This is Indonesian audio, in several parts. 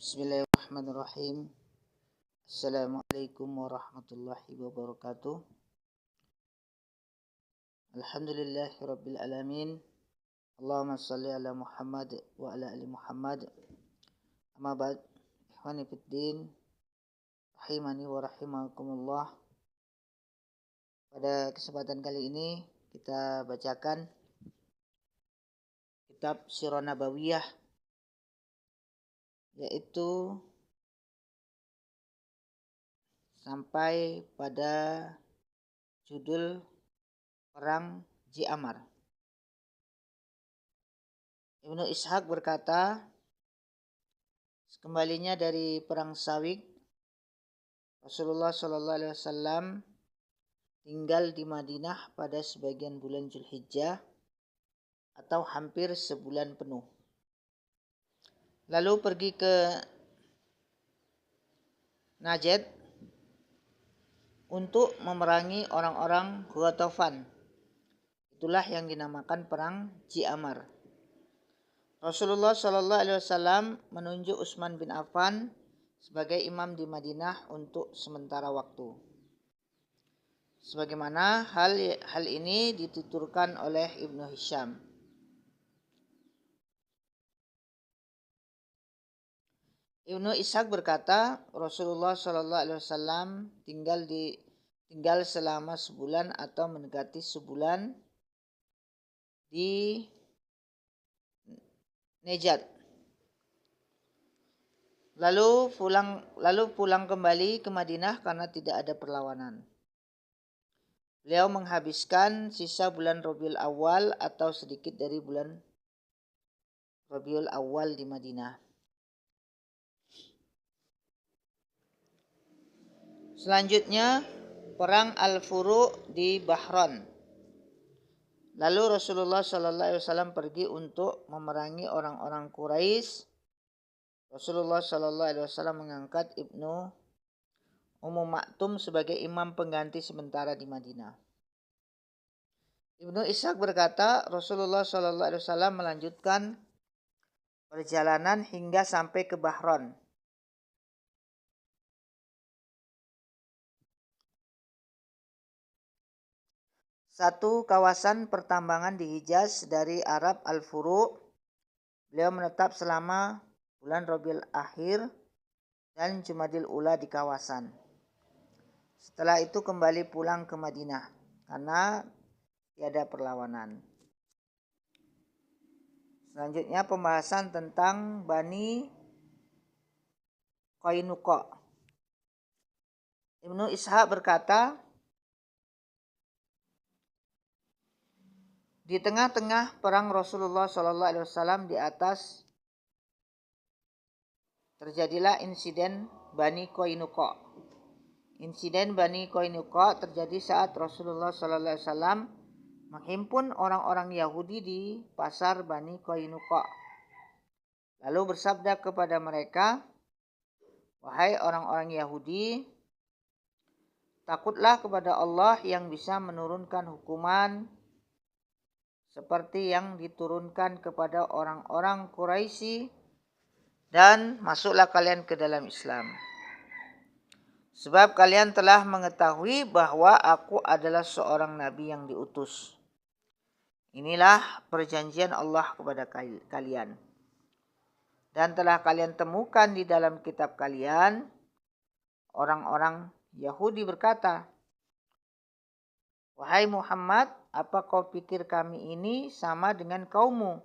Bismillahirrahmanirrahim. Assalamualaikum warahmatullahi wabarakatuh. Alhamdulillahirabbil alamin. Allahumma shalli ala Muhammad wa ala ali Muhammad. Amma ba'd. Ikhwani fid din, rahimani wa rahimakumullah. Pada kesempatan kali ini kita bacakan kitab Sirah Nabawiyah, yaitu sampai pada judul Perang Ji'amar. Ibnu Ishaq berkata, sekembalinya dari perang Sawik, Rasulullah SAW tinggal di Madinah pada sebagian bulan Zulhijjah atau hampir sebulan penuh. Lalu pergi ke Najd untuk memerangi orang-orang Ghatafan. Itulah yang dinamakan perang Ji'amar. Rasulullah SAW menunjuk Utsman bin Affan sebagai imam di Madinah untuk sementara waktu. Sebagaimana hal ini dituturkan oleh Ibnu Hisham. Ibnu Ishaq berkata, Rasulullah SAW tinggal selama sebulan atau mendekati sebulan di Najd. Lalu pulang kembali ke Madinah karena tidak ada perlawanan. Beliau menghabiskan sisa bulan Rabiul Awal atau sedikit dari bulan Rabiul Awal di Madinah. Selanjutnya, perang Al-Furu di Bahran. Lalu Rasulullah SAW pergi untuk memerangi orang-orang Quraisy. Rasulullah SAW mengangkat Ibnu Ummu Maktum sebagai imam pengganti sementara di Madinah. Ibnu Ishaq berkata, Rasulullah SAW melanjutkan perjalanan hingga sampai ke Bahran. Satu kawasan pertambangan di Hijaz dari Arab Al-Furu. Beliau menetap selama bulan Rabiul Akhir dan Jumadil Ula di kawasan. Setelah itu kembali pulang ke Madinah karena tiada perlawanan. Selanjutnya pembahasan tentang Bani Qainuqa. Ibnu Ishaq berkata, di tengah-tengah perang Rasulullah SAW di atas terjadilah insiden Bani Qainuqa. Insiden Bani Qainuqa terjadi saat Rasulullah SAW menghimpun orang-orang Yahudi di pasar Bani Qainuqa. Lalu bersabda kepada mereka, wahai orang-orang Yahudi, takutlah kepada Allah yang bisa menurunkan hukuman seperti yang diturunkan kepada orang-orang Quraisy, dan masuklah kalian ke dalam Islam. Sebab kalian telah mengetahui bahwa aku adalah seorang nabi yang diutus. Inilah perjanjian Allah kepada kalian. Dan telah kalian temukan di dalam kitab kalian, orang-orang Yahudi berkata, wahai Muhammad, apa kau pikir kami ini sama dengan kaummu?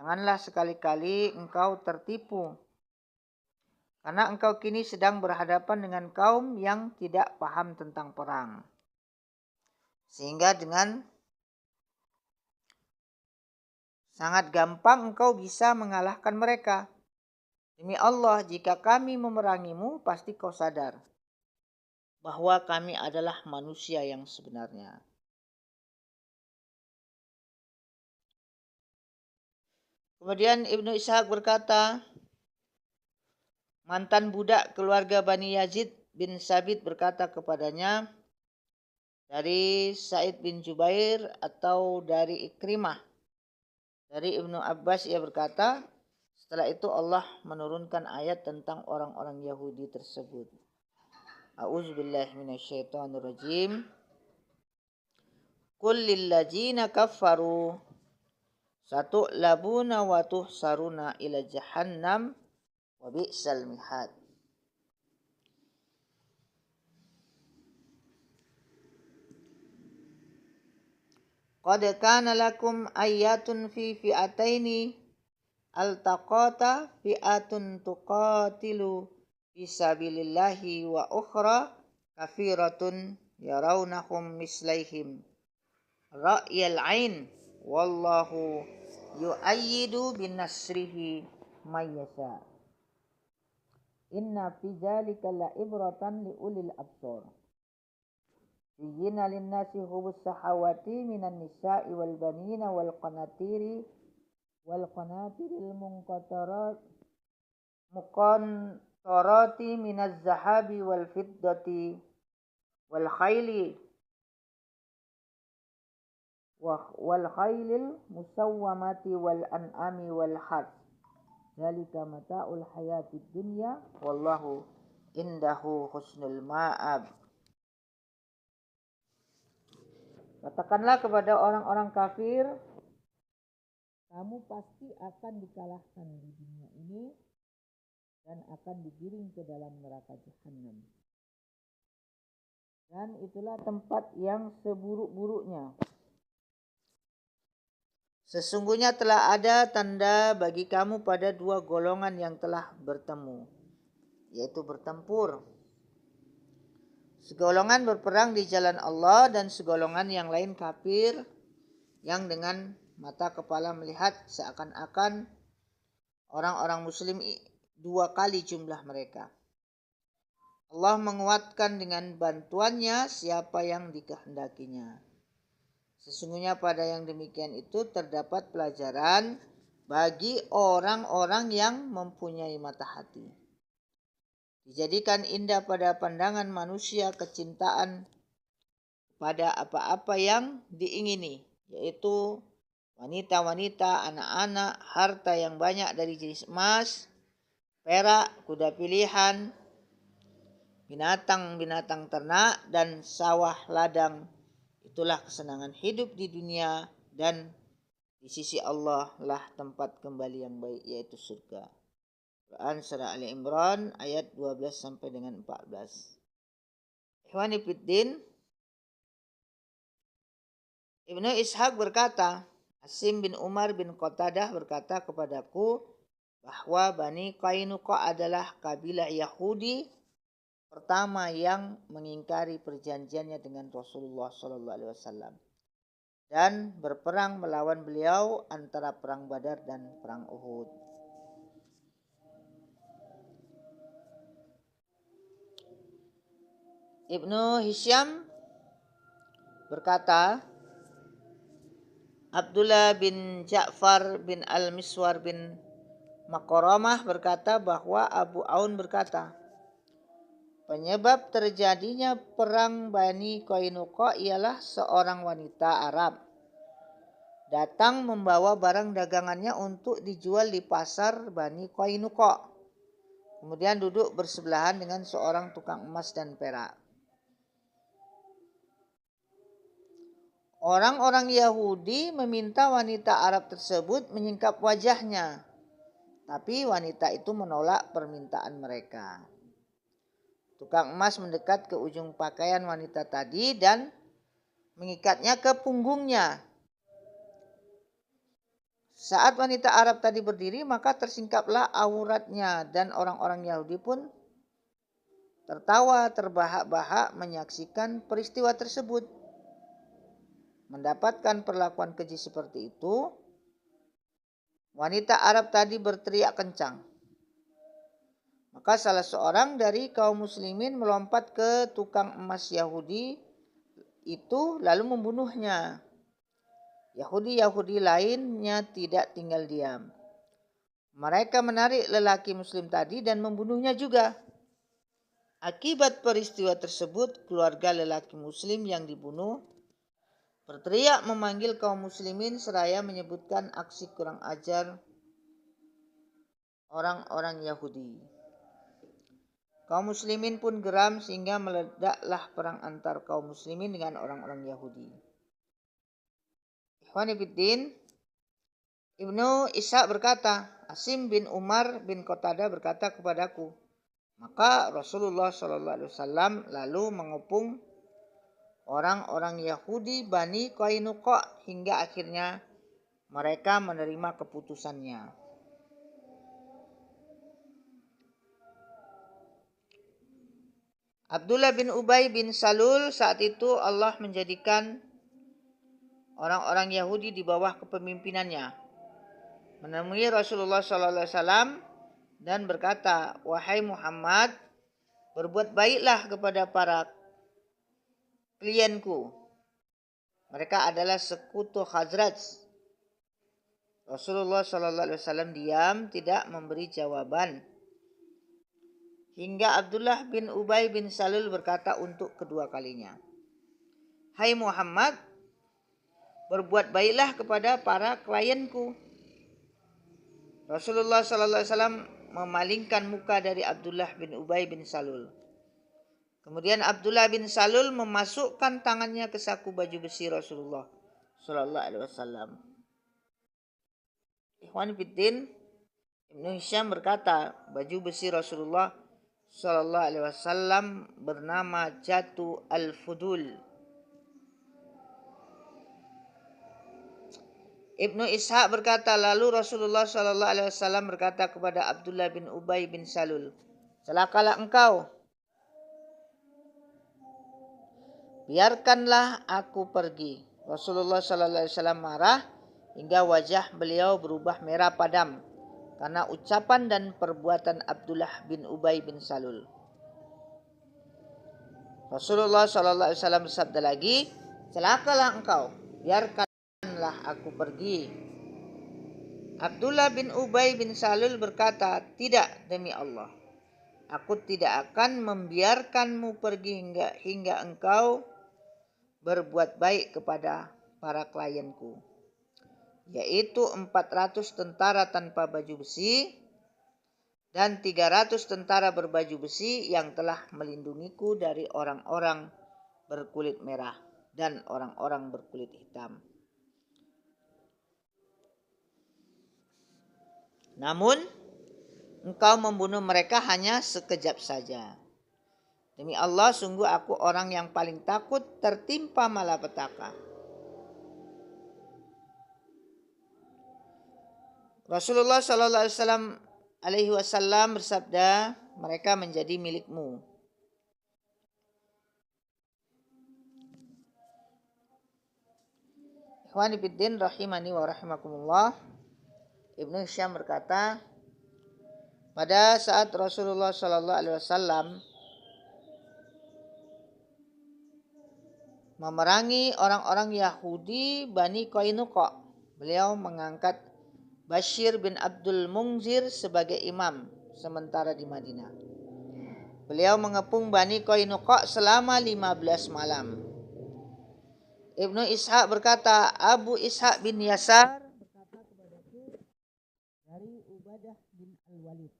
Janganlah sekali-kali engkau tertipu. Karena engkau kini sedang berhadapan dengan kaum yang tidak paham tentang perang. Sehingga dengan sangat gampang engkau bisa mengalahkan mereka. Demi Allah, jika kami memerangimu, pasti kau sadar bahwa kami adalah manusia yang sebenarnya. Kemudian Ibnu Ishaq berkata, mantan budak keluarga Bani Yazid bin Sabit berkata kepadanya dari Sa'id bin Jubair atau dari Ikrimah. Dari Ibnu Abbas ia berkata, Setelah itu Allah menurunkan ayat tentang orang-orang Yahudi tersebut. A'udzubillahi minasyaitonirrajim. Qul lilladzina kaffaru satu'labuna wa tuhsaruna ila jahannam wa bi'sal mihad. Qad kana lakum ayatun fi fi'ataini altaqata fi'atun tuqatilu fisabilillahi wa ukhra kafiratun yarawnahum mislaihim ra'yal ain wallahu yu'ayyidu binasrihi mayyasha. Inna fi dzalika la ibratan li ulil absar. Yuyyina lin-nasi hubus sahawati minan nisa'i wal banina wal qanatiril muqantarati minaz zahabi wal fiddati wal khailil musawwamati wal an'ami wal harth. Dzalika mata'ul hayatid dunya wallahu indahu husnul ma'ab. Katakanlah kepada orang-orang kafir, kamu pasti akan dikalahkan di dunia ini dan akan digiring ke dalam neraka Jahannam. Dan itulah tempat yang seburuk-buruknya. Sesungguhnya telah ada tanda bagi kamu pada dua golongan yang telah bertemu, yaitu bertempur. Segolongan berperang di jalan Allah dan segolongan yang lain kafir yang dengan mata kepala melihat seakan-akan orang-orang muslim dua kali jumlah mereka. Allah menguatkan dengan bantuannya siapa yang dikehendakinya. Sesungguhnya pada yang demikian itu terdapat pelajaran bagi orang-orang yang mempunyai mata hati. Dijadikan indah pada pandangan manusia kecintaan pada apa-apa yang diingini, yaitu wanita-wanita, anak-anak, harta yang banyak dari jenis emas, perak, kuda pilihan, binatang-binatang ternak, dan sawah ladang. Itulah kesenangan hidup di dunia, dan di sisi Allah lah tempat kembali yang baik, yaitu surga. Quran Surah Ali Imran ayat 12 sampai dengan 14. Ikhwani fiddin, Ibnu Ishaq berkata, Asim bin Umar bin Qatadah berkata kepadaku bahwa Bani Qainuqa adalah kabilah Yahudi pertama yang mengingkari perjanjiannya dengan Rasulullah SAW dan berperang melawan beliau antara perang Badar dan perang Uhud. Ibnu Hisham berkata, Abdullah bin Ja'far bin Al-Miswar bin Makaramah berkata bahwa Abu Aun berkata, penyebab terjadinya perang Bani Qainuqa ialah seorang wanita Arab datang membawa barang dagangannya untuk dijual di pasar Bani Qainuqa. Kemudian duduk bersebelahan dengan seorang tukang emas dan perak. Orang-orang Yahudi meminta wanita Arab tersebut menyingkap wajahnya, tapi wanita itu menolak permintaan mereka. Tukang emas mendekat ke ujung pakaian wanita tadi dan mengikatnya ke punggungnya. Saat wanita Arab tadi berdiri, maka tersingkaplah auratnya dan orang-orang Yahudi pun tertawa terbahak-bahak menyaksikan peristiwa tersebut. Mendapatkan perlakuan keji seperti itu, wanita Arab tadi berteriak kencang. Maka salah seorang dari kaum muslimin melompat ke tukang emas Yahudi itu lalu membunuhnya. Yahudi-Yahudi lainnya tidak tinggal diam. Mereka menarik lelaki muslim tadi dan membunuhnya juga. Akibat peristiwa tersebut, keluarga lelaki muslim yang dibunuh berteriak memanggil kaum muslimin seraya menyebutkan aksi kurang ajar orang-orang Yahudi. Kaum muslimin pun geram sehingga meledaklah perang antar kaum muslimin dengan orang-orang Yahudi. Ikhwani fiddin, Ibnu Ishaq berkata, Asim bin Umar bin Qatadah berkata kepadaku, maka Rasulullah SAW lalu mengepung orang-orang Yahudi Bani Qainuqa hingga akhirnya mereka menerima keputusannya. Abdullah bin Ubay bin Salul saat itu Allah menjadikan orang-orang Yahudi di bawah kepemimpinannya. Menemui Rasulullah SAW dan berkata, wahai Muhammad, berbuat baiklah kepada para klienku. Mereka adalah sekutu Khazraj. Rasulullah SAW diam, tidak memberi jawaban. Hingga Abdullah bin Ubay bin Salul berkata untuk kedua kalinya, hai Muhammad, berbuat baiklah kepada para klienku. Rasulullah SAW memalingkan muka dari Abdullah bin Ubay bin Salul. Kemudian Abdullah bin Salul memasukkan tangannya ke saku baju besi Rasulullah SAW. Ikhwan fiddin, Ibnu Hisham berkata, baju besi Rasulullah SAW bernama Jatu al-Fudul. Ibnu Ishaq berkata, lalu Rasulullah SAW berkata kepada Abdullah bin Ubay bin Salul, celakalah engkau, biarkanlah aku pergi. Rasulullah SAW marah hingga wajah beliau berubah merah padam karena ucapan dan perbuatan Abdullah bin Ubay bin Salul. Rasulullah SAW bersabda lagi, celakalah engkau, biarkanlah aku pergi. Abdullah bin Ubay bin Salul berkata, tidak, demi Allah, aku tidak akan membiarkanmu pergi hingga engkau berbuat baik kepada para klienku, yaitu 400 tentara tanpa baju besi dan 300 tentara berbaju besi yang telah melindungiku dari orang-orang berkulit merah dan orang-orang berkulit hitam. Namun, engkau membunuh mereka hanya sekejap saja. Demi Allah, sungguh aku orang yang paling takut tertimpa malapetaka. Rasulullah SAW bersabda, mereka menjadi milikmu. Ikhwani fiddin rahimani wa rahimakumullah. Ibnu Hisham berkata, pada saat Rasulullah SAW memerangi orang-orang Yahudi Bani Qainuqa, beliau mengangkat Bashir bin Abdul Munzir sebagai imam sementara di Madinah. Beliau mengepung Bani Qainuqa selama 15 malam. Ibnu Ishaq berkata, Abu Ishaq bin Yasar berkata kepadaku dari Ubadah bin Al-Walid,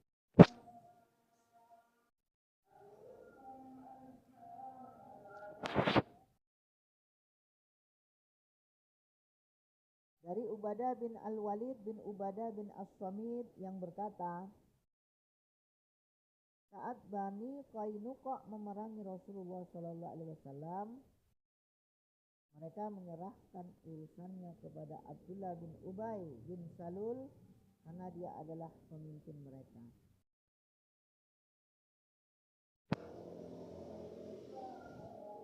dari Ubadah bin Al-Walid bin Ubadah bin As-Samit yang berkata, saat Bani Qainuqa memerangi Rasulullah SAW, mereka menyerahkan urusannya kepada Abdullah bin Ubay bin Salul karena dia adalah pemimpin mereka.